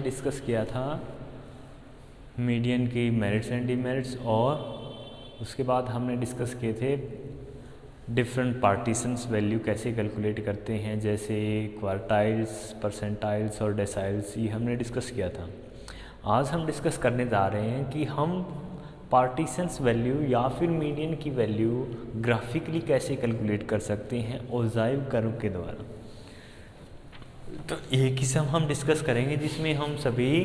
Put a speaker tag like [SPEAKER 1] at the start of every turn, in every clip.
[SPEAKER 1] Discuss किया था median की मेरिट्स एंड डीमेरिट्स, और उसके बाद हमने डिस्कस किए थे डिफरेंट पार्टीशंस वैल्यू कैसे कैलकुलेट करते हैं, जैसे क्वार्टाइल्स, परसेंटाइल्स और डेसाइल्स, ये हमने डिस्कस किया था। आज हम डिस्कस करने जा रहे हैं कि हम पार्टीशंस वैल्यू या फिर मीडियन की वैल्यू ग्राफिकली कैसे कैलकुलेट कर सकते हैं ओजाइव कर्व के द्वारा। तो एक ही सम हम डिस्कस करेंगे जिसमें हम सभी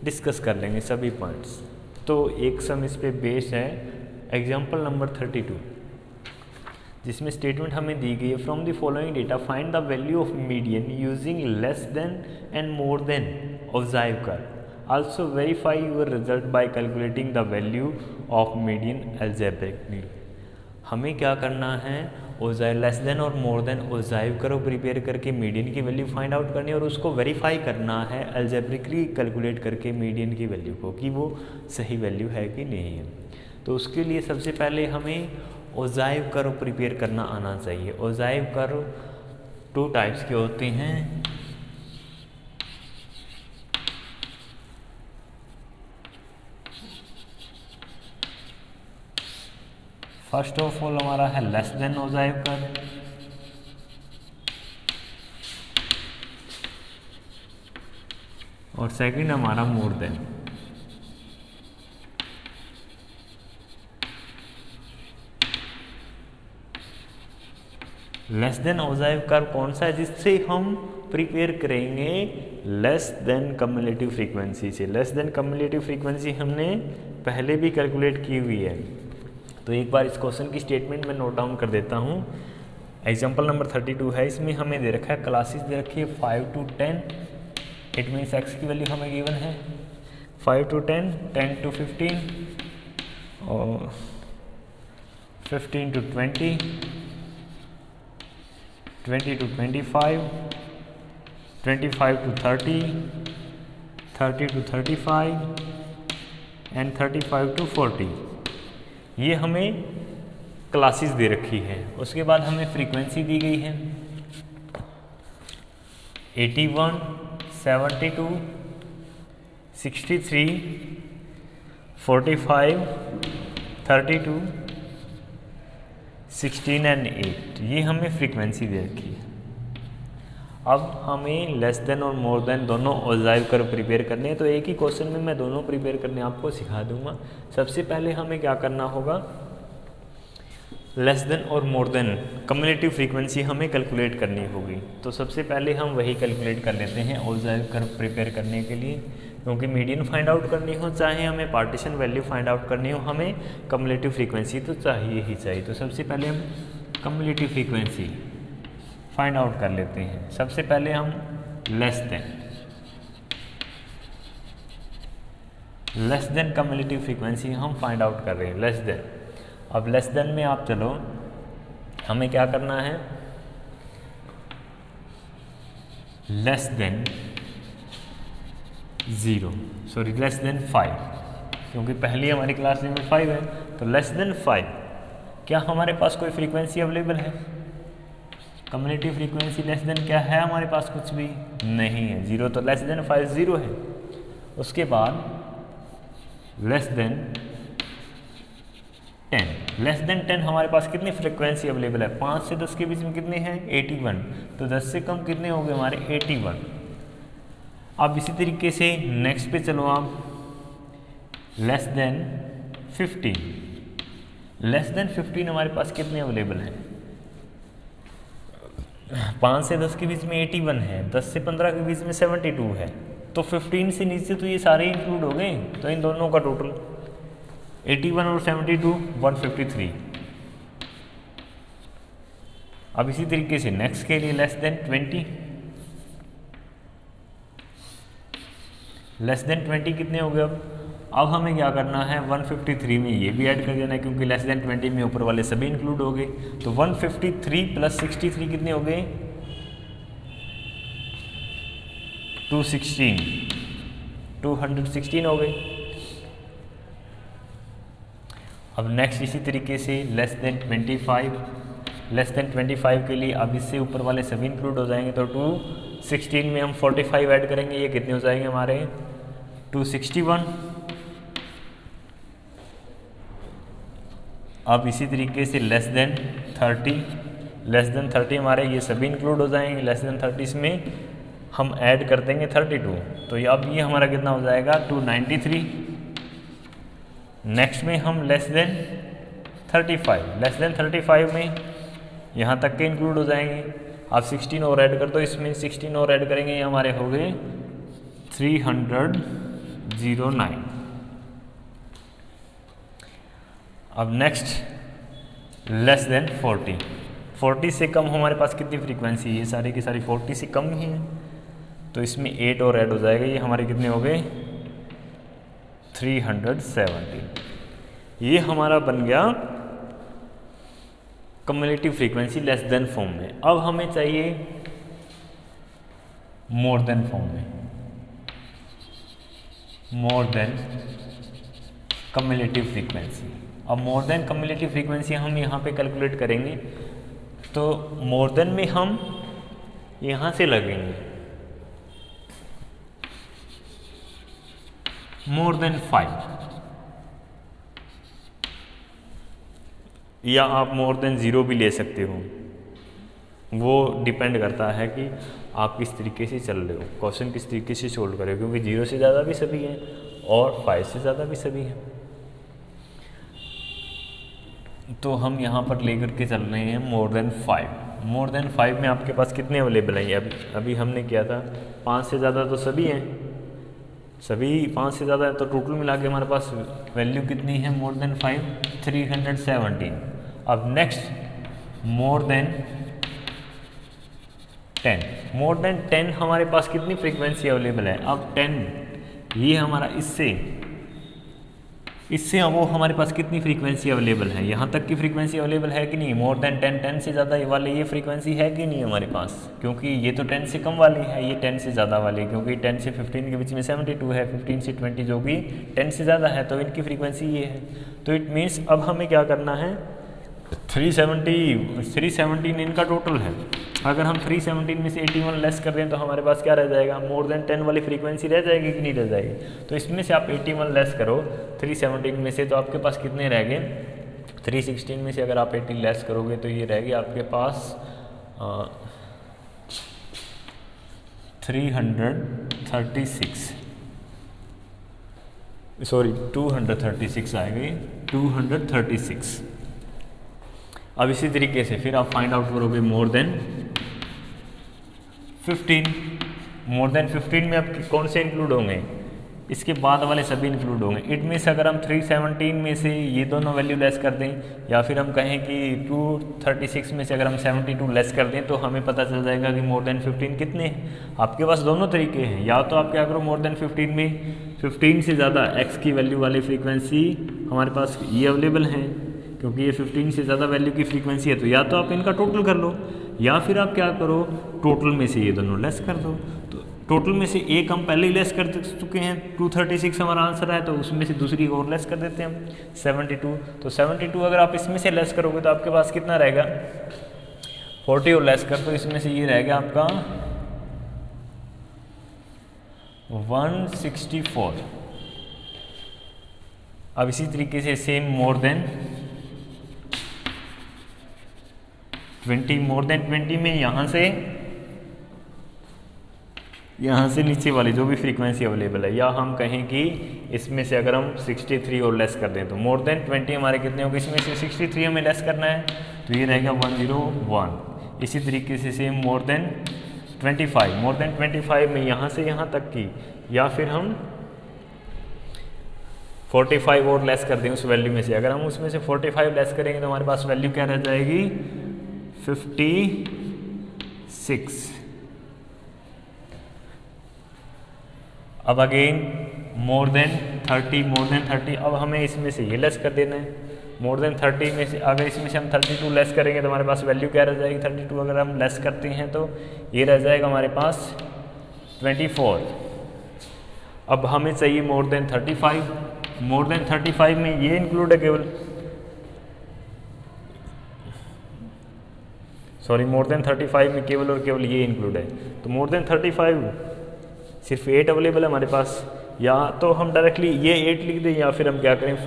[SPEAKER 1] डिस्कस कर लेंगे सभी पॉइंट्स। तो एक सम इस पे बेस्ड है एग्जाम्पल नंबर 32, जिसमें स्टेटमेंट हमें दी गई है from the following data find the value of median using less than and more than ogive curve, also verify your result by calculating the value of median algebraically. हमें क्या करना है, ogive less than और more than ogive curve prepare करके median की value find out करनी है और उसको वेरीफाई करना है अलजेब्रिकली कैलकुलेट करके मीडियन की वैल्यू को कि वो सही वैल्यू है कि नहीं है। तो उसके लिए सबसे पहले हमें ओजाइव कर्व प्रिपेयर करना आना चाहिए। ओजाइव कर्व 2 टाइप्स के होते हैं। फर्स्ट ऑफ ऑल हमारा है लेस देन ओजाइव कर्व, और सेकंड हमारा more than. Less than ogive curve कौन सा है, जिससे हम प्रिपेयर करेंगे लेस देन कम्युलेटिव फ्रीक्वेंसी से। लेस देन कम्युलेटिव फ्रीक्वेंसी हमने पहले भी कैलकुलेट की हुई है। तो एक बार इस क्वेश्चन की स्टेटमेंट में नोट डाउन कर देता हूँ। एग्जाम्पल नंबर 32 है, इसमें हमें दे रखा है क्लासेस दे रखी है 5 to 10, इट मीन्स एक्स की वैल्यू हमें गिवन है 5 to 10, 10 to 15 और 15 to 20, 20 to 25, 25 to 30, 30 to 35 and 35 to 40। ये हमें क्लासेस दे रखी है। उसके बाद हमें फ्रीक्वेंसी दी गई है 81, 72, 63, 45, 32, 16 एंड 8। ये हमें फ्रीक्वेंसी दे रखी है। अब हमें लेस देन और मोर देन दोनों ओजाइव कर्व प्रिपेयर करने हैं। तो एक ही क्वेश्चन में मैं दोनों प्रिपेयर करने आपको सिखा दूंगा। सबसे पहले हमें क्या करना होगा, लेस देन और मोर देन कम्युलेटिव फ्रीक्वेंसी हमें कैलकुलेट करनी होगी। तो सबसे पहले हम वही कैलकुलेट कर लेते हैं ओजाइव कर्व प्रिपेयर करने के लिए, क्योंकि मीडियन फाइंड आउट करनी हो चाहे हमें पार्टीशन वैल्यू फाइंड आउट करनी हो, हमें कम्युलेटिव फ्रीक्वेंसी तो चाहिए ही चाहिए। तो सबसे पहले हम कम्युलेटिव फ्रीक्वेंसी फाइंड आउट कर लेते हैं। सबसे पहले हम लेस देन कम्युलेटिव फ्रीक्वेंसी हम फाइंड आउट कर रहे हैं, लेस देन। अब लेस देन में आप चलो, हमें क्या करना है, less than 0, sorry less than 5, क्योंकि पहली हमारी क्लास लिमिट 5 है। तो लेस देन 5, क्या हमारे पास कोई फ्रीक्वेंसी अवेलेबल है? कम्युलेटिव फ्रीक्वेंसी लेस देन क्या है हमारे पास? कुछ भी नहीं है, 0। तो लेस देन 5 0 है। उसके बाद लेस देन 10, लेस देन 10 हमारे पास कितनी फ्रीक्वेंसी अवेलेबल है? 5 से 10 के बीच में कितने हैं? 81। तो 10 से कम कितने हो गए हमारे? 81। अब इसी तरीके से नेक्स्ट पे चलो आप, लेस देन 15, लेस देन 15 हमारे पास कितने अवेलेबल हैं? 5 से 10 के बीच में 81 है, 10 से 15 के बीच में 72 है। तो 15 से नीचे तो ये सारे इंक्लूड हो गए। तो इन दोनों का टोटल 81 और 72 153। अब इसी तरीके से नेक्स्ट के लिए लेस देन 20, लेस देन 20 कितने हो गए? अब हमें क्या करना है, 153 में ये भी ऐड कर देना है, क्योंकि लेस देन 20 में ऊपर वाले सभी इंक्लूड हो गए। तो 153 प्लस 63 कितने हो गए? 216 हो गए। अब नेक्स्ट इसी तरीके से लेस देन 25, लेस देन 25 के लिए अब इससे ऊपर वाले सभी इंक्लूड हो जाएंगे। तो 16 में हम 45 ऐड करेंगे, ये कितने हो जाएंगे हमारे 261। अब इसी तरीके से लेस देन 30 हमारे ये सभी इंक्लूड हो जाएंगे। लेस देन 30 में हम ऐड कर देंगे 32, तो अब ये हमारा कितना हो जाएगा 293। नेक्स्ट में हम लेस देन 35 में यहाँ तक के इंक्लूड हो जाएंगे। आप 16 और ऐड कर दो, इसमें 16 और ऐड करेंगे, ये हमारे हो गए 309। अब नेक्स्ट लेस देन 40 से कम हमारे पास कितनी फ्रीक्वेंसी है, ये सारी की सारी 40 से कम ही है, तो इसमें 8 और ऐड हो जाएगा, ये हमारे कितने हो गए 370। ये हमारा बन गया cumulative frequency less than form में। अब हमें चाहिए मोर देन फॉर्म में, मोर देन कम्युलेटिव फ्रीक्वेंसी। अब मोर देन कम्युलेटिव फ्रीक्वेंसी हम यहाँ पे कैलकुलेट करेंगे, तो मोर देन में हम यहाँ से लगेंगे मोर देन 5, या आप मोर देन 0 भी ले सकते हो, वो डिपेंड करता है कि आप किस तरीके से चल रहे हो, क्वेश्चन किस तरीके से सोल्व करें, क्योंकि 0 से ज़्यादा भी सभी हैं और 5 से ज़्यादा भी सभी हैं। तो हम यहाँ पर लेकर के चल रहे हैं मोर देन 5। मोर देन 5 में आपके पास कितने अवेलेबल हैं, अभी हमने किया था 5 से ज़्यादा तो सभी हैं, सभी 5 से ज़्यादा है, तो टोटल मिला के हमारे पास वैल्यू कितनी है मोर देन 5 317। अब नेक्स्ट मोर देन 10 हमारे पास कितनी फ्रीक्वेंसी अवेलेबल है। अब 10 ये हमारा इससे अब वो हमारे पास कितनी फ्रीक्वेंसी अवेलेबल है, यहाँ तक की फ्रीक्वेंसी अवेलेबल है कि नहीं, मोर देन 10 से ज़्यादा वाले ये फ्रीक्वेंसी है कि नहीं हमारे पास, क्योंकि ये तो 10 से कम वाली है, ये 10 से ज़्यादा वाली, क्योंकि 10 से 15 के बीच में 72 है, 15 से 20 जो कि 10 से ज़्यादा है, तो इनकी फ्रीक्वेंसी ये है। तो इट मीन्स अब हमें क्या करना है, 317 इनका टोटल है। अगर हम 317 में से 81 लेस कर दें तो हमारे पास क्या रह जाएगा, मोर देन 10 वाली फ्रीक्वेंसी रह जाएगी कि नहीं रह जाएगी। तो इसमें से आप 81 लेस करो 317 में से, तो आपके पास कितने रह गए, 316 में से अगर आप 80 लेस करोगे तो ये रह गया आपके पास 236 आएगी, 236। अब इसी तरीके से फिर आप फाइंड आउट करोगे मोर देन 15। मोर देन 15 में अब कौन से इंक्लूड होंगे, इसके बाद वाले सभी इंक्लूड होंगे। इट मीन्स अगर हम 317 में से ये दोनों वैल्यू लेस कर दें, या फिर हम कहें कि 236 में से अगर हम 72 लेस कर दें, तो हमें पता चल जाएगा कि मोर देन 15 कितने हैं। आपके पास दोनों तरीके हैं, या तो आप क्या करो मोर देन 15 में 15 से ज़्यादा x की वैल्यू वाली फ्रीक्वेंसी हमारे पास ये अवेलेबल हैं, क्योंकि ये 15 से ज़्यादा वैल्यू की फ्रीक्वेंसी है, तो या तो आप इनका टोटल कर लो, या फिर आप क्या करो टोटल में से ये दोनों लेस कर दो। तो टोटल में से एक हम पहले ही लेस कर चुके हैं, 236 हमारा आंसर है, तो उसमें से दूसरी और लेस कर देते हैं हम 72। तो 72 अगर आप इसमें से लेस करोगे तो आपके पास कितना रहेगा, 40 और लेस कर, तो इसमें से ये रहेगा आपका 164। अब इसी तरीके से same more than 20, more than 20 में यहाँ से नीचे वाली जो भी फ्रीक्वेंसी अवेलेबल है, या हम कहें कि इसमें से अगर हम 63 और लेस कर दें, तो मोर देन 20 हमारे कितने होंगे, इसमें से 63 हमें लेस करना है, तो ये रहेगा 101। इसी तरीके से same more than 25, more than 25 में यहाँ से यहाँ तक की, या फिर हम 45 और लेस कर दें उस वैल्यू में से। अगर हम उसमें से 45 लेस करेंगे तो हमारे पास वैल्यू क्या रह जाएगी, 56। अब अगेन मोर देन 30, अब हमें इसमें से ये लेस कर देना है। मोर देन 30 में से अगर इसमें से हम 32 लेस करेंगे तो हमारे पास वैल्यू क्या रह जाएगी, 32 अगर हम लेस करते हैं तो ये रह जाएगा हमारे पास 24। अब हमें चाहिए मोर देन 35, मोर देन 35 में ये इंक्लूड है केवल, सॉरी मोर देन 35 में केवल और केवल ये इंक्लूड है। तो मोर देन 35 सिर्फ 8 अवेलेबल है हमारे पास, या तो हम डायरेक्टली ये 8 लिख दें या फिर हम क्या करें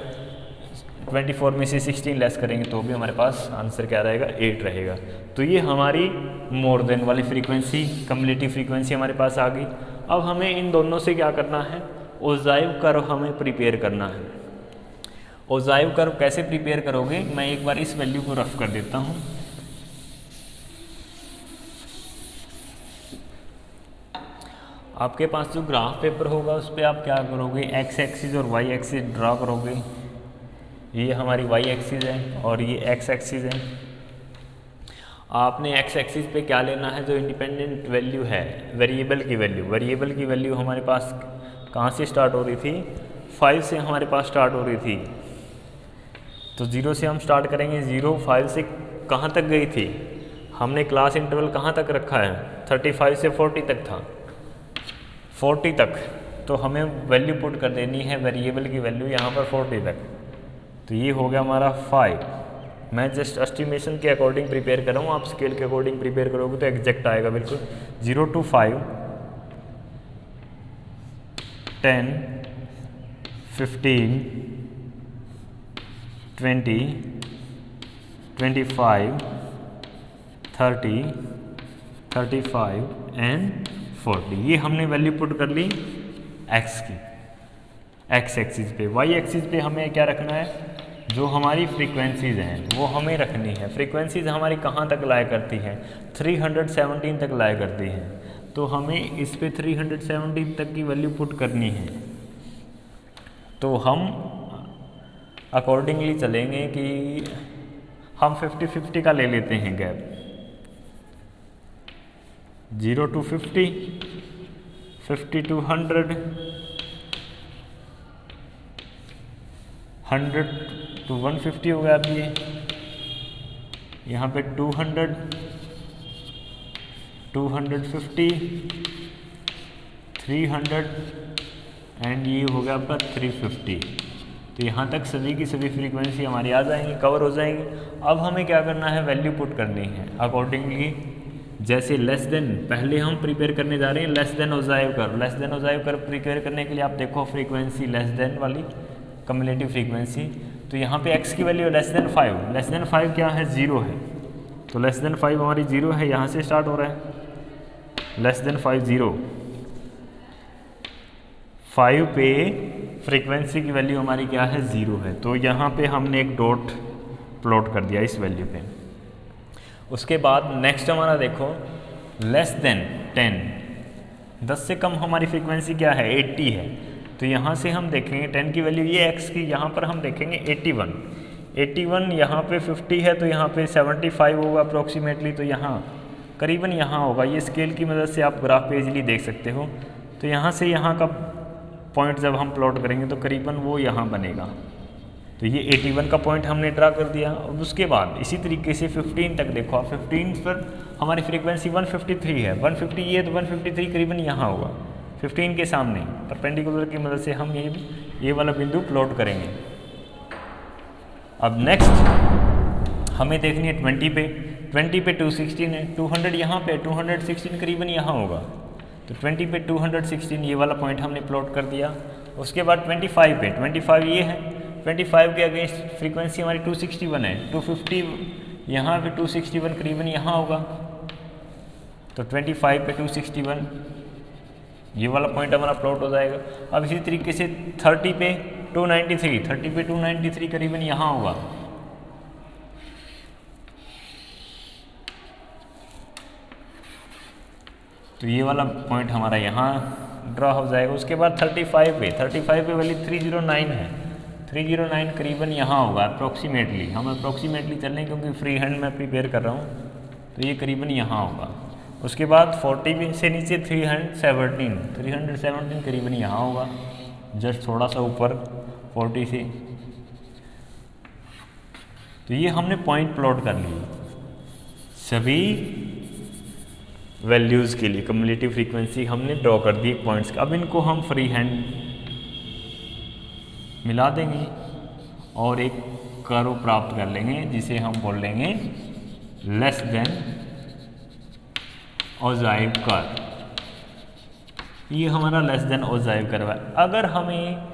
[SPEAKER 1] 24 में से 16 लेस करेंगे तो भी हमारे पास आंसर क्या रहेगा 8 रहेगा। तो ये हमारी मोर देन वाली फ्रीक्वेंसी कम्युलेटिव फ्रीक्वेंसी हमारे पास आ गई। अब हमें इन दोनों से क्या करना है, ओजाइव कर्व हमें प्रिपेयर करना है। ओजाइव कर्व कैसे प्रिपेयर करोगे, मैं एक बार इस वैल्यू को रफ कर देता हूँ। आपके पास जो ग्राफ पेपर होगा उस पर आप क्या करोगे, एक्स एक्सिस और वाई एक्सिस ड्रा करोगे। ये हमारी वाई एक्सिस है और ये एक्स एक्सिस है। आपने एक्स एक्सिस पे क्या लेना है, जो इंडिपेंडेंट वैल्यू है वेरिएबल की वैल्यू। वेरिएबल की वैल्यू हमारे पास कहाँ से स्टार्ट हो रही थी, 5 से हमारे पास स्टार्ट हो रही थी। तो 0 से हम स्टार्ट करेंगे। 0 5 से कहाँ तक गई थी, हमने क्लास इंटरवल कहाँ तक रखा है, 35 से 40 तक था, 40 तक। तो हमें वैल्यू पुट कर देनी है वेरिएबल की वैल्यू यहाँ पर 40 तक। तो ये हो गया हमारा 5। मैं जस्ट एस्टिमेशन के अकॉर्डिंग प्रिपेयर कर रहा हूँ, आप स्केल के अकॉर्डिंग प्रिपेयर करोगे तो एग्जैक्ट आएगा बिल्कुल। 0 to 5 10 15 20 25 30 35 एंड 40। ये हमने वैल्यू पुट कर ली एक्स की, एक्स एक्सिस पे। वाई एक्सिस पे हमें क्या रखना है, जो हमारी फ्रीक्वेंसीज़ हैं वो हमें रखनी है। फ्रीक्वेंसीज़ हमारी कहाँ तक लाया करती हैं, 317 तक लाया करती हैं। तो हमें इस पे 317 तक की वैल्यू पुट करनी है। तो हम अकॉर्डिंगली चलेंगे कि हम 50-50 का ले लेते हैं गैप। 0 to 50, 50 to 100, 100 to 150 हो गया। अब ये यहाँ पे 200, 250, 300 एंड ये हो गया आपका 350। तो यहाँ तक सभी की सभी फ्रीक्वेंसी हमारी आ जाएंगी, कवर हो जाएंगी। अब हमें क्या करना है, वैल्यू पुट करनी है अकॉर्डिंगली। जैसे लेस देन पहले हम प्रिपेयर करने जा रहे हैं, less than ogive curve. Less than ogive curve prepare करने के लिए आप देखो फ्रीक्वेंसी लेस देन वाली कम्युलेटिव फ्रीक्वेंसी। तो यहाँ पे x की value less than 5, less than 5 क्या है, 0 है। तो लेस देन 5 हमारी 0 है, यहाँ से स्टार्ट हो रहा है लेस देन 5 0। 5 पे फ्रीक्वेंसी की वैल्यू हमारी क्या है, 0 है। तो यहाँ पे हमने एक डॉट प्लॉट कर दिया इस वैल्यू पे। उसके बाद नेक्स्ट हमारा देखो लेस देन 10, 10 से कम हमारी फ्रीक्वेंसी क्या है, 80 है। तो यहाँ से हम देखेंगे 10 की वैल्यू ये x की, यहाँ पर हम देखेंगे 81, 81 यहाँ पे 50 है तो यहाँ पे 75 होगा अप्रोक्सीमेटली। तो यहाँ करीबन यहाँ होगा। ये स्केल की मदद से आप ग्राफ पे इजीली देख सकते हो। तो यहाँ से यहाँ का पॉइंट जब हम प्लॉट करेंगे तो करीबन वो यहाँ बनेगा। तो ये 81 का पॉइंट हमने ड्रा कर दिया। और उसके बाद इसी तरीके से 15 तक देखो आप, 15 पर हमारी फ्रीक्वेंसी 153 है, 150 ये तो 153 करीबन यहाँ होगा 15 के सामने। परपेंडिकुलर की मदद से हम ये वाला बिंदु प्लॉट करेंगे। अब नेक्स्ट हमें देखनी है 20 पे। 20 पे 216 है, 200 यहाँ पे, 216 करीबन यहाँ होगा। तो 20 पे 216 ये वाला पॉइंट हमने प्लॉट कर दिया। उसके बाद 25 पे, 25 ये है, 25 के अगेंस्ट फ्रीक्वेंसी हमारी 261 है, 250 यहाँ पे 261 करीबन यहाँ होगा। तो 25 पे 261 ये वाला पॉइंट हमारा प्लॉट हो जाएगा। अब इसी तरीके से 30 पे 293, 30 पे 293 करीबन यहाँ होगा। तो ये वाला पॉइंट हमारा यहाँ ड्रा हो जाएगा। उसके बाद 35 पे वैल्यू 309 है, 309 करीबन यहाँ होगा अप्रोक्सीमेटली। हम अप्रोक्सीमेटली चल रहे हैं क्योंकि फ्री हैंड में प्रिपेयर कर रहा हूँ। तो ये करीबन यहाँ होगा। उसके बाद 40 से नीचे 317 करीबन यहाँ होगा, जस्ट थोड़ा सा ऊपर 40 से। तो ये हमने पॉइंट प्लॉट कर लिए सभी वैल्यूज़ के लिए। कम्युलेटिव फ्रीक्वेंसी हमने ड्रॉ कर दी पॉइंट्स। अब इनको हम फ्री हैंड मिला देंगे और एक कर्व प्राप्त कर लेंगे जिसे हम बोल लेंगे लेस देन ओजाइव कर्व, ये हमारा लेस देन ओजाइव कर्व है। अगर हमें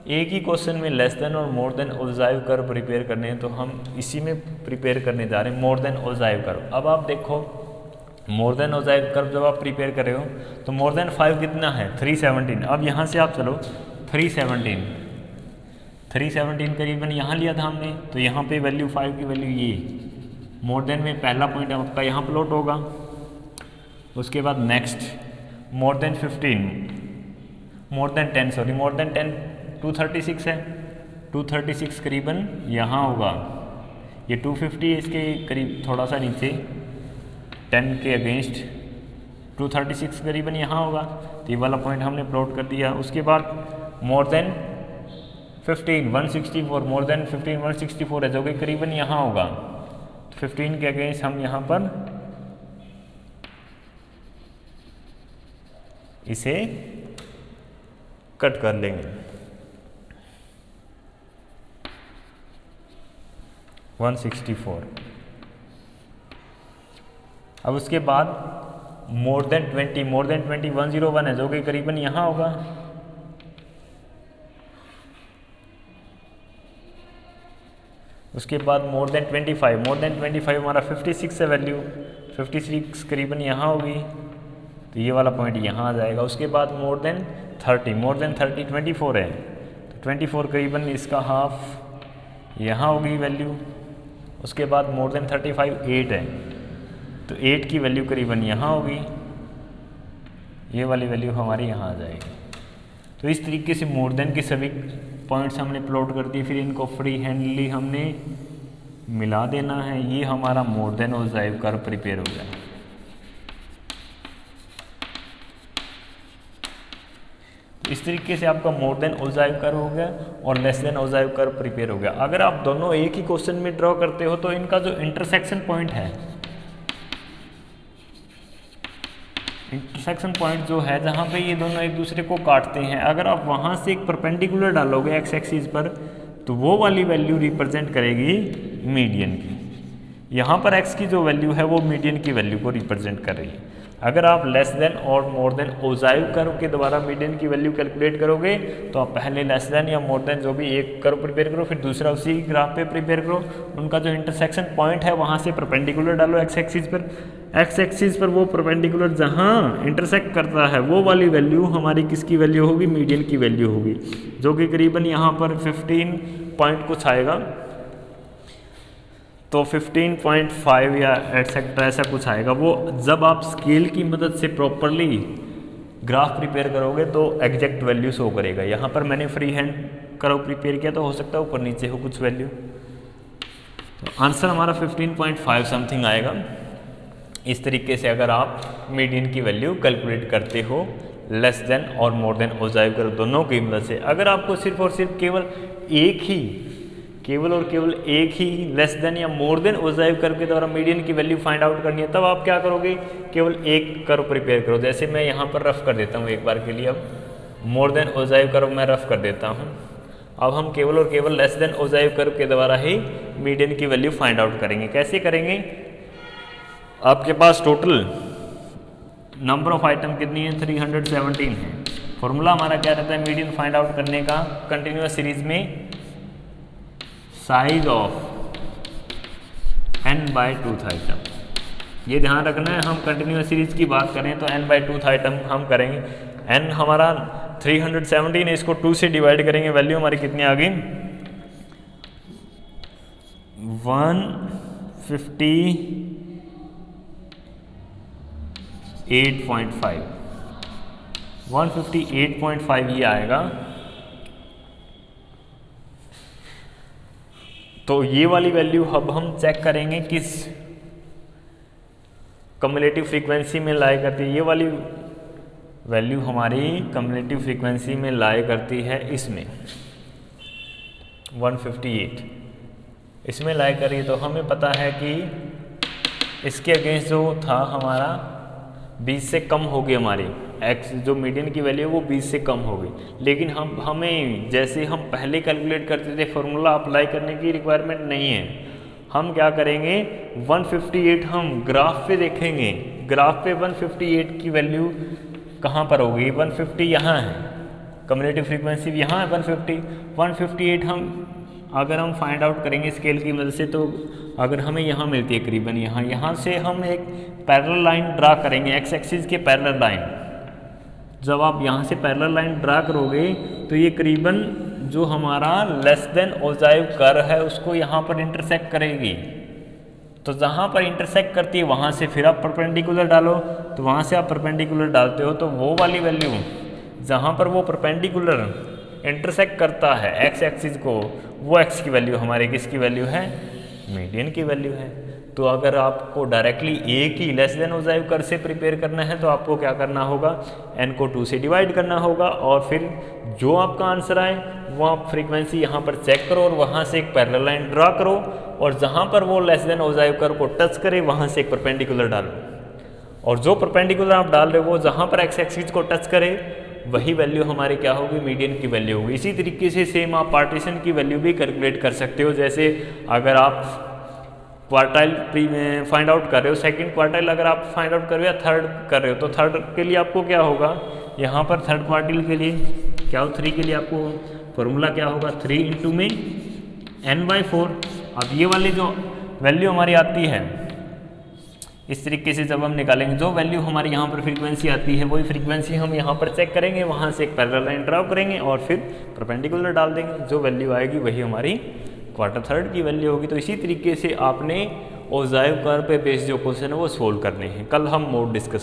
[SPEAKER 1] एक ही क्वेश्चन में लेस देन और more than ogive curve prepare करने हैं तो हम इसी में प्रिपेयर करने जा रहे हैं मोर देन ओजाइव कर्व। अब आप देखो मोर देन ओजाइव कर्व जब आप प्रिपेयर कर रहे हो तो मोर देन 5 कितना है 317। अब यहाँ से आप चलो 317 करीबन यहाँ लिया था हमने, तो यहाँ पे वैल्यू 5 की वैल्यू ये मोर देन में पहला पॉइंट आपका यहाँ प्लॉट होगा। उसके बाद नेक्स्ट मोर देन 10 236 है, 236 करीबन यहाँ होगा, ये 250 इसके करीब थोड़ा सा नीचे 10 के अगेंस्ट 236 करीबन यहाँ होगा, तो ये वाला पॉइंट हमने प्लॉट कर दिया। उसके बाद मोर देन 15 164, मोर देन 15 164 है जो कि करीबन यहाँ होगा, तो 15 के अगेंस्ट हम यहाँ पर इसे कट कर लेंगे 164। अब उसके बाद मोर देन 20 101 है जो कि करीबन यहाँ होगा, उसके बाद मोर देन 25 हमारा 56 है वैल्यू, 56 करीबन यहाँ होगी, तो ये वाला पॉइंट यहाँ आ जाएगा। उसके बाद मोर देन 30 24 है, तो 24 करीबन इसका हाफ यहाँ होगी वैल्यू। उसके बाद मोर देन 35 8 है, तो 8 की वैल्यू करीबन यहाँ होगी, ये वाली वैल्यू हमारी यहाँ आ जाएगी। तो इस तरीके से मोर देन के सभी पॉइंट्स हमने प्लॉट कर दिए, फिर इनको फ्री हैंडली हमने मिला देना है। ये हमारा more than ogive curve prepare हो गया। इस तरीके से आपका मोर देन ओजाइव कर्व हो गया और less than ogive curve prepare हो गया। अगर आप दोनों एक ही क्वेश्चन में ड्रॉ करते हो तो इनका जो इंटरसेक्शन पॉइंट है, इंटरसेक्शन पॉइंट जो है जहाँ पे ये दोनों एक दूसरे को काटते हैं, अगर आप वहाँ से एक परपेंडिकुलर डालोगे एक्स एक्सिस पर तो वो वाली वैल्यू रिप्रेजेंट करेगी मीडियन की। यहाँ पर एक्स की जो वैल्यू है वो मीडियन की वैल्यू को रिप्रेजेंट कर रही है। अगर आप लेस देन और मोर देन ओजाइव कर्व के द्वारा मीडियन की वैल्यू कैलकुलेट करोगे तो आप पहले लेस देन या मोर देन जो भी एक कर्व प्रिपेयर करो, फिर दूसरा उसी ग्राफ पे प्रिपेयर करो, उनका जो इंटरसेक्शन पॉइंट है वहाँ से परपेंडिकुलर डालो एक्स एक्सिस पर। एक्स एक्सिस पर वो परपेंडिकुलर जहाँ इंटरसेक्ट करता है वो वाली वैल्यू हमारी किसकी वैल्यू होगी, मीडियन की वैल्यू होगी, जो कि करीबन यहाँ पर 15 पॉइंट कुछ आएगा, तो 15.5 या एटसेट्रा ऐसा कुछ आएगा। वो जब आप स्केल की मदद से प्रॉपरली ग्राफ प्रिपेयर करोगे तो एग्जैक्ट वैल्यू शो करेगा। यहाँ पर मैंने फ्री हैंड कर्व प्रिपेयर किया तो हो सकता है ऊपर नीचे हो कुछ वैल्यू, तो आंसर हमारा 15.5 समथिंग आएगा। इस तरीके से अगर आप मीडियन की वैल्यू कैलकुलेट करते हो लेस देन और मोर देन ओजाइव कर्व दोनों की मदद से। अगर आपको सिर्फ और सिर्फ केवल एक ही लेस देन या मोर देन ओजाइव कर्व के द्वारा मीडियन की वैल्यू फाइंड आउट करनी है, तब आप क्या करोगे, केवल एक कर्व प्रिपेयर करो। जैसे मैं यहाँ पर रफ कर देता हूँ एक बार के लिए, अब मोर देन ओजाइव कर्व मैं रफ कर देता हूँ। अब हम केवल और केवल लेस देन ओजाइव कर्व के द्वारा ही मीडियन की वैल्यू फाइंड आउट करेंगे। कैसे करेंगे, आपके पास टोटल नंबर ऑफ आइटम कितनी है, 317 है। फॉर्मूला हमारा क्या रहता है मीडियन फाइंड आउट करने का, कंटिन्यूअस सीरीज में साइज ऑफ n/2 आइटम। ये ध्यान रखना है, हम कंटिन्यूअस सीरीज की बात करें तो n/2 आइटम हम करेंगे। n हमारा 317 है, इसको 2 से डिवाइड करेंगे, वैल्यू हमारी कितनी आ गई 158.5 ये आएगा। तो ये वाली वैल्यू अब हम चेक करेंगे किस कम्युलेटिव फ्रीक्वेंसी में लाई करती है। ये वाली वैल्यू हमारी कम्युलेटिव फ्रीक्वेंसी में लाई करती है इसमें 158 इसमें लाई करी, तो हमें पता है कि इसके अगेंस्ट जो था हमारा 20 से कम होगी, हमारी एक्स जो मीडियन की वैल्यू है वो 20 से कम होगी। लेकिन हमें जैसे हम पहले कैलकुलेट करते थे फॉर्मूला अप्लाई करने की रिक्वायरमेंट नहीं है, हम क्या करेंगे 158 हम ग्राफ पे देखेंगे, ग्राफ पे 158 की वैल्यू कहाँ पर होगी, 150 यहाँ है, कम्युलेटिव फ्रीक्वेंसी यहाँ है 158 अगर हम फाइंड आउट करेंगे स्केल की मदद से, तो अगर हमें यहाँ मिलती है करीबन यहाँ से हम एक पैरेलल लाइन ड्रा करेंगे, एक्स एक्सिस के पैरेलल लाइन। जब आप यहाँ से पैरेलल लाइन ड्रा करोगे तो ये करीबन जो हमारा लेस देन ऑब्जाइव कर्व है उसको यहाँ पर इंटरसेक्ट करेगी। तो जहाँ पर इंटरसेक्ट करती है वहाँ से फिर आप परपेंडिकुलर डालो, तो वहाँ से आप परपेंडिकुलर डालते हो तो वो वाली वैल्यू जहाँ पर वो परपेंडिकुलर इंटरसेक्ट करता है एक्स एक्सिस को, वो एक्स की वैल्यू हमारे किसकी वैल्यू है, मीडियन की वैल्यू है। तो अगर आपको डायरेक्टली ए की लेस देन ऑब्जाइव कर्व से प्रिपेयर करना है तो आपको क्या करना होगा, एन को 2 से डिवाइड करना होगा और फिर जो आपका आंसर आए वो आप फ्रीक्वेंसी यहाँ पर चेक करो और वहाँ से एक पैरेलल लाइन ड्रा करो और जहाँ पर वो लेस देन ऑब्जाइव कर्व को टच करे वहाँ से एक परपेंडिकुलर डालो, और जो परपेंडिकुलर आप डाल रहे हो वो जहाँ पर एक्स एक्सिस को टच करे वही वैल्यू हमारी क्या होगी, मीडियन की वैल्यू होगी। इसी तरीके से सेम आप पार्टीशन की वैल्यू भी कैलकुलेट कर सकते हो। जैसे अगर आप क्वार्टाइल फाइंड आउट कर रहे हो, सेकंड क्वार्टाइल अगर आप फाइंड आउट कर रहे हो या थर्ड कर रहे हो, तो थर्ड के लिए आपको क्या होगा, यहाँ पर थर्ड क्वार्टाइल के लिए क्या हो, 3 के लिए आपको फॉर्मूला क्या होगा, 3 इंटू में n/4। अब ये वाली जो वैल्यू हमारी आती है इस तरीके से जब हम निकालेंगे, जो वैल्यू हमारी यहाँ पर फ्रीक्वेंसी आती है वही फ्रीक्वेंसी हम यहाँ पर चेक करेंगे, वहाँ से एक पैरेलल लाइन ड्रा करेंगे और फिर परपेंडिकुलर डाल देंगे, जो वैल्यू आएगी वही हमारी क्वार्टर थर्ड की वैल्यू होगी। तो इसी तरीके से आपने ऑब्जाइव कर्व पे बेस्ड जो क्वेश्चन है वो सोल्व करने हैं। कल हम मोड डिस्कस